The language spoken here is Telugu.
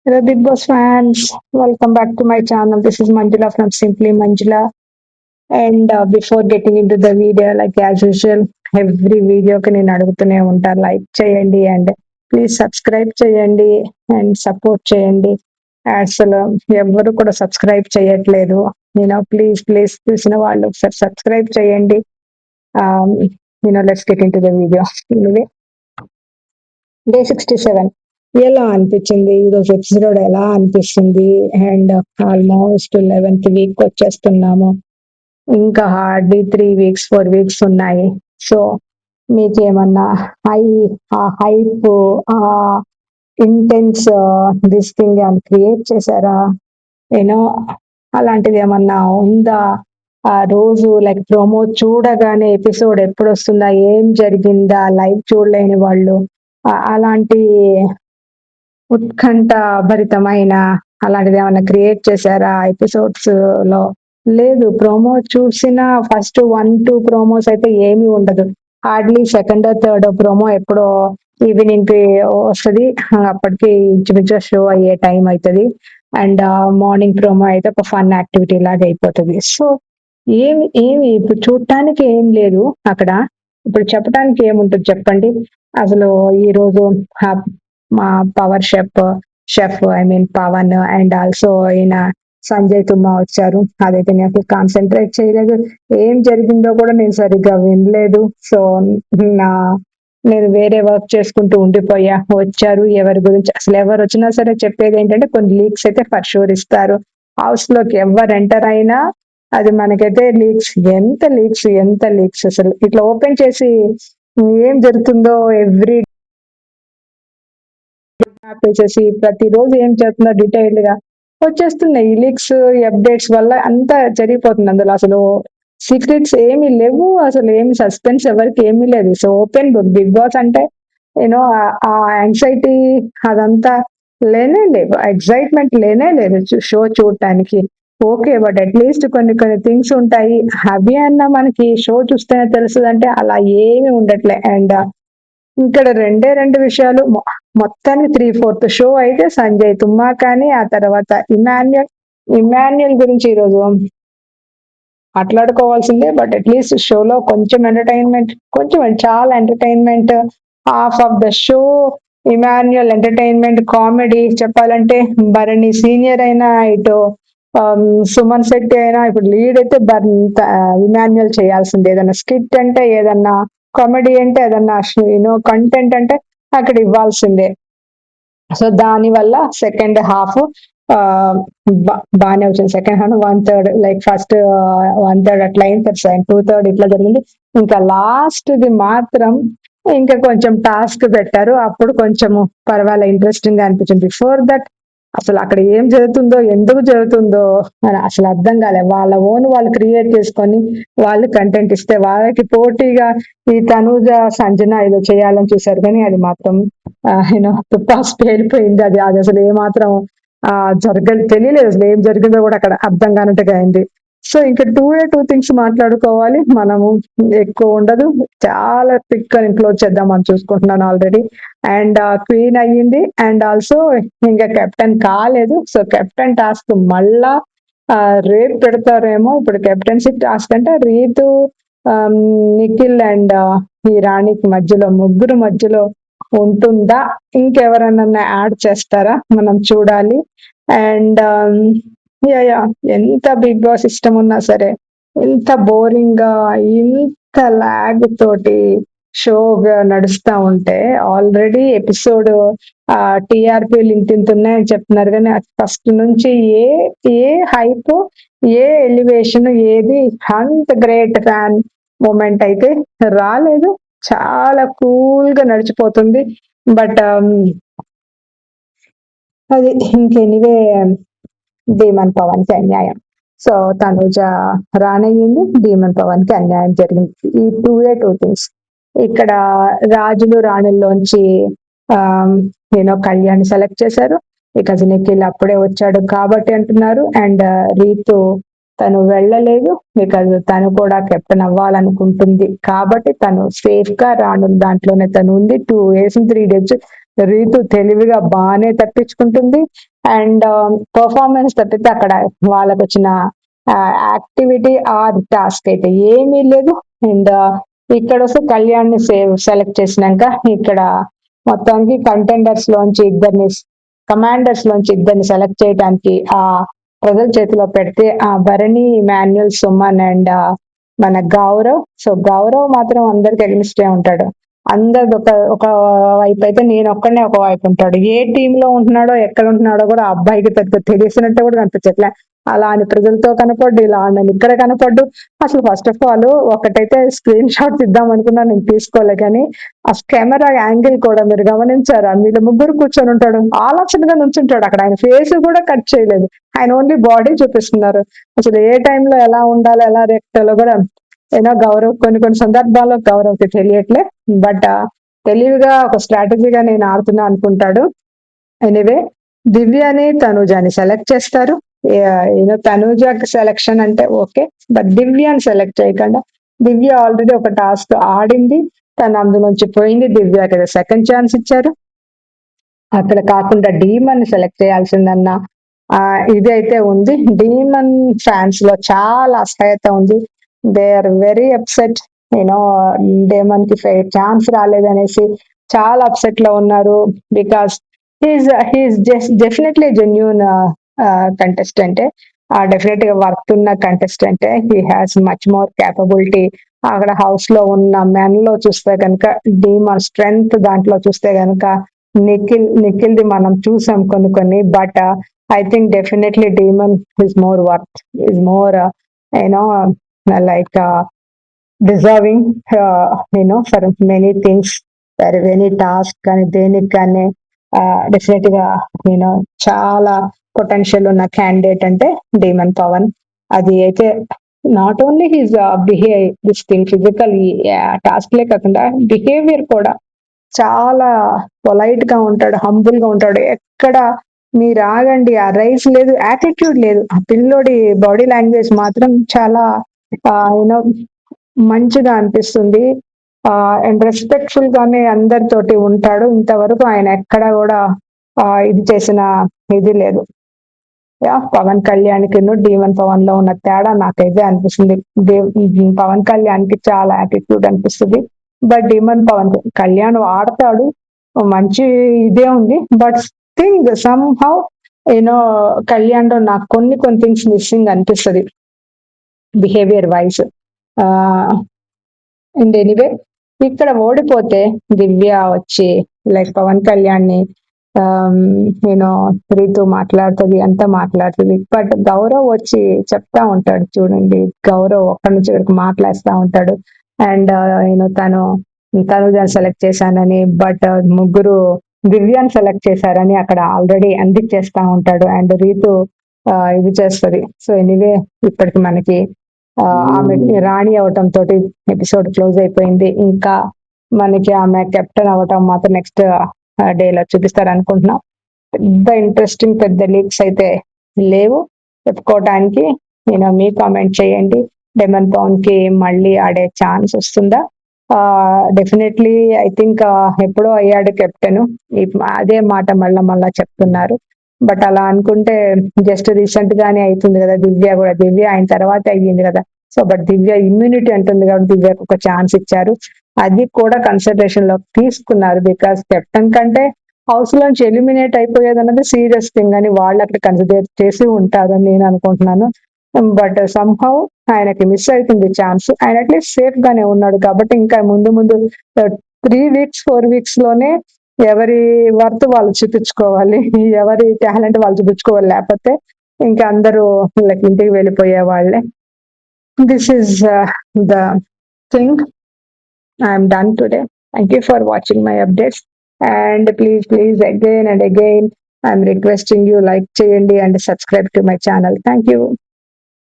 Hello, Big Boss fans. Welcome back to my channel. This is Manjula from Simply Manjula. And before getting into the video, like as usual, every video కి నేను అడుగుతూనే ఉంటా లైక్ చేయండి అండ్ ప్లీజ్ సబ్స్క్రైబ్ చేయండి అండ్ సపోర్ట్ చేయండి. అసలు ఎవరు కూడా సబ్స్క్రైబ్ చేయట్లేదు. ప్లీజ్ ప్లీజ్ చూసిన వాళ్ళు ఒకసారి సబ్స్క్రైబ్ చేయండి. Let's get in to the video. Day 67 ఎలా అనిపించింది ఈరోజు ఎపిసోడ్ ఎలా అనిపిస్తుంది అండ్ ఆల్మోస్ట్ 11th వీక్ వచ్చేస్తున్నాము. ఇంకా హార్డ్లీ 3 వీక్స్ 4 వీక్స్ ఉన్నాయి. సో మీకేమన్నా high uh hype uh intense this thing అని క్రియేట్ చేశారా? యూనో అలాంటిది ఏమన్నా ఉందా? ఆ రోజు లైక్ ప్రోమో చూడగానే ఎపిసోడ్ ఎప్పుడు వస్తుందా, ఏం జరిగిందా, లైవ్ చూడలేని వాళ్ళు అలాంటి ఉత్కంఠ భరితమైన అలాంటిది ఏమైనా క్రియేట్ చేశారా ఎపిసోడ్స్ లో? లేదు. ప్రోమో చూసిన ఫస్ట్ 1-2 ప్రోమోస్ అయితే ఏమీ ఉండదు. హార్డ్లీ సెకండ్ థర్డ్ ప్రోమో ఎప్పుడో ఈవినింగ్ కి వస్తుంది. అప్పటికి ఇంచుమించు షో అయ్యే టైం అవుతుంది. అండ్ మార్నింగ్ ప్రోమో అయితే ఒక ఫన్ యాక్టివిటీ లాగా అయిపోతుంది. సో ఏమి ఏమి ఇప్పుడు చూడటానికి ఏం లేదు అక్కడ. ఇప్పుడు చెప్పడానికి ఏముంటుంది చెప్పండి. అసలు ఈ రోజు మా power chef I mean Pawan and also ఈయన సంజయ్ తుమ్మా వచ్చారు. అదైతే నేను కాన్సన్ట్రేట్ చేయలేదు. ఏం జరిగిందో కూడా నేను సరిగ్గా వినలేదు. సో నా నేను వేరే వర్క్ చేసుకుంటూ ఉండిపోయా. వచ్చారు, ఎవరి గురించి అసలు ఎవరు వచ్చినా సరే చెప్పేది ఏంటంటే కొన్ని లీక్స్ అయితే ఫర్ షూర్ ఇస్తారు. హౌస్ లోకి ఎవరు ఎంటర్ అయినా అది మనకైతే లీక్స్, ఎంత లీక్స్ అసలు ఇట్లా ఓపెన్ చేసి ఏం జరుగుతుందో ఎవ్రీ చేసి ప్రతిరోజు ఏం చేస్తుందో డీటెయిల్డ్ గా వచ్చేస్తున్నాయి. ఈ లీక్స్ అప్డేట్స్ వల్ల అంతా జరిగిపోతుంది. అందులో అసలు సీక్రెట్స్ ఏమీ లేవు, అసలు ఏమి సస్పెన్స్ ఎవరికి ఏమీ లేదు. So open book Bigg Boss అంటే యూనో ఆ యాంగ్జైటీ అదంతా లేనే లేవు, ఎక్సైట్మెంట్ లేనే లేదు షో చూడటానికి. ఓకే, బట్ అట్లీస్ట్ కొన్ని కొన్ని థింగ్స్ ఉంటాయి. అవి అన్న మనకి షో చూస్తేనే తెలుస్తుందంటే అలా ఏమి ఉండట్లే. అండ్ ఇక్కడ రెండు విషయాలు మొత్తానికి 3/4 షో అయితే సంజయ్ తుమ్మా కానీ ఆ తర్వాత ఇమాన్యుయల్ గురించి ఈరోజు మాట్లాడుకోవాల్సిందే. బట్ అట్లీస్ట్ షోలో కొంచెం చాలా entertainment. Half of the show Emmanuel entertainment comedy చెప్పాలంటే. భరణి సీనియర్ అయినా, ఇటు సుమన్ శెట్టి అయినా, ఇప్పుడు లీడ్ అయితే ఇమాన్యుయల్ చేయాల్సింది. ఏదన్నా స్కిట్ అంటే, ఏదన్నా కామెడీ అంటే, ఏదన్నా కంటెంట్ అంటే అక్కడ ఇవ్వాల్సిందే. సో దాని వల్ల సెకండ్ హాఫ్ బాగానే వచ్చింది. సెకండ్ హాఫ్ 1/3 లైక్ ఫస్ట్ 1/3 అట్లా అయింది, 2/3 ఇట్లా జరిగింది. ఇంకా లాస్ట్ ది మాత్రం ఇంకా కొంచెం టాస్క్ పెట్టారు. అప్పుడు కొంచెము పర్వాలే ఇంట్రెస్టింగ్ గా అనిపించింది. బిఫోర్ దట్ అసలు అక్కడ ఏం జరుగుతుందో, ఎందుకు జరుగుతుందో అని అసలు అర్థం కాలే. వాళ్ళ ఓన్ వాళ్ళు క్రియేట్ చేసుకొని వాళ్ళు కంటెంట్ ఇస్తే వాళ్ళకి పోటీగా ఈ తనూజ సంజన ఏదో చేయాలని చూశారు, కానీ అది మాత్రం తుపాస్ పేలిపోయింది. అది అది అసలు ఏమాత్రం తెలియలేదు. అసలు ఏం జరిగిందో కూడా అక్కడ అర్థం కానట్టుగా అయింది. సో ఇంకా టూ థింగ్స్ మాట్లాడుకోవాలి మనము. ఎక్కువ ఉండదు, చాలా క్విక్ గా క్లోజ్ చేద్దామని చూసుకుంటున్నాను ఆల్రెడీ. అండ్ క్వీన్ అయ్యింది అండ్ ఆల్సో ఇంకా కెప్టెన్ కాలేదు. సో కెప్టెన్ టాస్క్ మళ్ళా రేపు పెడతారేమో. ఇప్పుడు కెప్టెన్సీ టాస్క్ అంటే రీతు, నిఖిల్ అండ్ ఈ రాణికి మధ్యలో, ముగ్గురు మధ్యలో ఉంటుందా, ఇంకెవరన్నా యాడ్ చేస్తారా, మనం చూడాలి. అండ్ యా ఎంత బిగ్ బాస్ ఇష్టం ఉన్నా సరే, ఎంత బోరింగ్ గా ఇంత లాగ్ తోటి షో నడుస్తా ఉంటే, ఆల్రెడీ ఎపిసోడ్ టీఆర్పీలు ఇంత ఉన్నాయని చెప్తున్నారు, కానీ ఫస్ట్ నుంచి ఏ హైప్, ఏ ఎలివేషన్, ఏది అంత గ్రేట్ ఫ్యాన్ మూమెంట్ అయితే రాలేదు. చాలా కూల్ గా నడిచిపోతుంది. బట్ అది ఇంకెనివే ధీమన్ పవన్ కి అన్యాయం. సో తనుజ రానయ్యింది, ధీమన్ పవన్ కి అన్యాయం జరిగింది. ఈ టూ థింగ్స్. ఇక్కడ రాజులు రాణుల్లోంచి కళ్యాణ్ సెలెక్ట్ చేశారు. బికాజ్ నిఖిల్ అప్పుడే వచ్చాడు కాబట్టి అంటున్నారు. అండ్ రీతు తను వెళ్ళలేదు బికాజ్ తను కూడా కెప్టెన్ అవ్వాలనుకుంటుంది కాబట్టి తను సేఫ్ గా రాను దాంట్లోనే తను ఉంది. 2 days 3 days రీతు తెలివిగా బాగానే తప్పించుకుంటుంది. అండ్ పర్ఫార్మెన్స్ తప్పితే అక్కడ వాళ్ళకు వచ్చిన యాక్టివిటీ ఆర్ టాస్క్ అయితే ఏమీ లేదు. అండ్ ఇక్కడ వస్తే కళ్యాణ్ ని సెలెక్ట్ చేసినాక ఇక్కడ మొత్తానికి కంటెండర్స్ లోంచి ఇద్దరిని కమాండర్స్ లోంచి ఇద్దరిని సెలెక్ట్ చేయడానికి ఆ ప్రజల చేతిలో పెడితే ఆ భరణి, ఇమాన్యుల్, సుమన్ అండ్ మన గౌరవ్. సో గౌరవ్ మాత్రం అందరికి ఎగ్నిస్టే ఉంటాడు. అందరు ఒక వైపు అయితే నేను ఒక్కడనే ఒక వైపు ఉంటాడు. ఏ టీమ్ లో ఉంటున్నాడో ఎక్కడ ఉంటున్నాడో కూడా ఆ అబ్బాయికి పెద్ద తెలిసినట్టు కూడా కనిపించట్లే. అలా అని ప్రజలతో కనపడ్డు, ఇలా నేను ఇక్కడ కనపడ్డు. అసలు ఫస్ట్ ఆఫ్ ఆల్ ఒకటైతే స్క్రీన్ షాట్ తీద్దాం అనుకున్నా, నేను తీసుకోలే. కానీ ఆ కెమెరా యాంగిల్ కూడా మీరు గమనించారా? వీళ్ళు ముగ్గురు కూర్చొని ఉంటాడు, ఆలోచనగా నుంచుంటాడు అక్కడ. ఆయన ఫేస్ కూడా కట్ చేయలేదు, ఆయన ఓన్లీ బాడీ చూపిస్తున్నారు. అసలు ఏ టైంలో ఎలా ఉండాలో ఎలా రియాక్ట్ అవ్వాలో కూడా గౌరవ్ కొన్ని సందర్భాల్లో గౌరవ్కి తెలియట్లే. బట్ తెలివిగా ఒక స్ట్రాటజీగా నేను ఆడుతున్నా అనుకుంటాడు. ఎనీవే దివ్యని తనుజాని సెలెక్ట్ చేస్తారు. తనుజ సెలెక్షన్ అంటే ఓకే, బట్ దివ్యాని సెలెక్ట్ చేయకుండా, దివ్య ఆల్రెడీ ఒక టాస్క్ ఆడింది, తను అందులోంచి పోయింది. దివ్యకి సెకండ్ ఛాన్స్ ఇచ్చారు. అక్కడ కాకుండా డీమన్ సెలెక్ట్ చేయాల్సిందన్న ఇది అయితే ఉంది. డీమన్ ఫ్యాన్స్ లో చాలా అసహ్యత ఉంది. They are very upset. Demon కి ఛాన్స్ రాలేదనేసి చాలా అప్సెట్ లో ఉన్నారు. Because he's just definitely genuine contestant. Definite గా వర్త్ ఉన్న contestant. He has much more capability. అక్కడ హౌస్ లో ఉన్న మెన్ లో చూస్తే కనుక డీమన్ స్ట్రెంగ్త్ దాంట్లో చూస్తే కనుక నిఖిల్ ది మనం చూసాం కొన్ని. But I think definitely demon is more worth, is more like deserving for many things, for any task కానీ దేనికి కానీ డెఫినెట్ గా చాలా పొటెన్షియల్ ఉన్న క్యాండిడేట్ అంటే డీమన్ పవన్. అది అయితే not only his this thing physical task లే కాకుండా బిహేవియర్ కూడా చాలా పొలైట్ గా ఉంటాడు, హంబుల్ గా ఉంటాడు. ఎక్కడ మీరు ఆగండి, ఆ రైస్ లేదు, యాటిట్యూడ్ లేదు. ఆ పిల్లోడి బాడీ లాంగ్వేజ్ మాత్రం చాలా యూనో మంచిగా అనిపిస్తుంది. అండ్ రెస్పెక్ట్ఫుల్ గానే అందరితోటి ఉంటాడు. ఇంతవరకు ఆయన ఎక్కడ కూడా ఇది చేసిన ఇది లేదు. పవన్ కళ్యాణ్ కి డీమన్ పవన్ లో ఉన్న తేడా నాకైతే అనిపిస్తుంది. పవన్ కళ్యాణ్ కి చాలా యాటిట్యూడ్ అనిపిస్తుంది. బట్ డీమన్ పవన్ కళ్యాణ్ ఆడతాడు, మంచి ఇదే ఉంది. But thing some how Kalyan లో నాకు కొన్ని థింగ్స్ మిస్సింగ్ అనిపిస్తుంది బిహేవియర్ వైజ్. అండ్ ఎనీవే ఇక్కడ ఓడిపోతే దివ్య వచ్చి లైక్ పవన్ కళ్యాణ్ ని రీతు మాట్లాడుతుంది, అంతా మాట్లాడుతుంది. బట్ గౌరవ్ వచ్చి చెప్తా ఉంటాడు చూడండి, గౌరవ్ ఒక్కడి నుంచి వరకు మాట్లాడుతూ ఉంటాడు. అండ్ తను దాన్ని సెలెక్ట్ చేశానని, బట్ ముగ్గురు దివ్యాన్ని సెలెక్ట్ చేశారని అక్కడ ఆల్రెడీ అందించేస్తా ఉంటాడు. అండ్ రీతు ఇది చేస్తుంది. సో ఎనీవే ఇప్పటికి మనకి ఆమె రాణి అవటం తోటి ఎపిసోడ్ క్లోజ్ అయిపోయింది. ఇంకా మనకి ఆమె కెప్టెన్ అవటం మాత్రం నెక్స్ట్ డేలో చూపిస్తారు అనుకుంటున్నాం. పెద్ద ఇంట్రెస్టింగ్ పెద్ద లీక్స్ అయితే లేవు చెప్పుకోవటానికి. మీ కామెంట్ చేయండి, డెమన్ పవన్ కి మళ్ళీ ఆడే ఛాన్స్ వస్తుందా? డెఫినెట్లీ ఐ థింక్ ఎప్పుడో అయ్యాడు కెప్టెన్, అదే మాట మళ్ళా చెప్తున్నారు. బట్ అలా అనుకుంటే జస్ట్ రీసెంట్ గానే అవుతుంది కదా, దివ్య ఆయన తర్వాత అయ్యింది కదా. సో బట్ దివ్య ఇమ్యూనిటీ అంటుంది కాబట్టి దివ్యకు ఒక ఛాన్స్ ఇచ్చారు. అది కూడా కన్సిడరేషన్ లో తీసుకున్నారు. బికాస్ కెప్టెన్ కంటే హౌస్ లోంచి ఎలిమినేట్ అయిపోయేది అన్నది సీరియస్ థింగ్ అని వాళ్ళు అక్కడ కన్సిడర్ చేసి ఉంటారని నేను అనుకుంటున్నాను. బట్ సంహౌ ఆయనకి మిస్ అవుతుంది ఛాన్స్. ఆయన అట్లీస్ట్ సేఫ్ గానే ఉన్నాడు కాబట్టి ఇంకా ముందు 3 weeks 4 weeks లోనే ఎవరి వర్త్ వాళ్ళు చూపించుకోవాలి, ఎవరి టాలెంట్ వాళ్ళు చూపించుకోవాలి. లేకపోతే ఇంకా అందరూ ఇంటికి వెళ్ళిపోయే వాళ్ళే. This is the thing. I'm done today. Thank you for watching my updates. And please again and again I'm requesting you like cheyandi and subscribe to my channel. Thank you.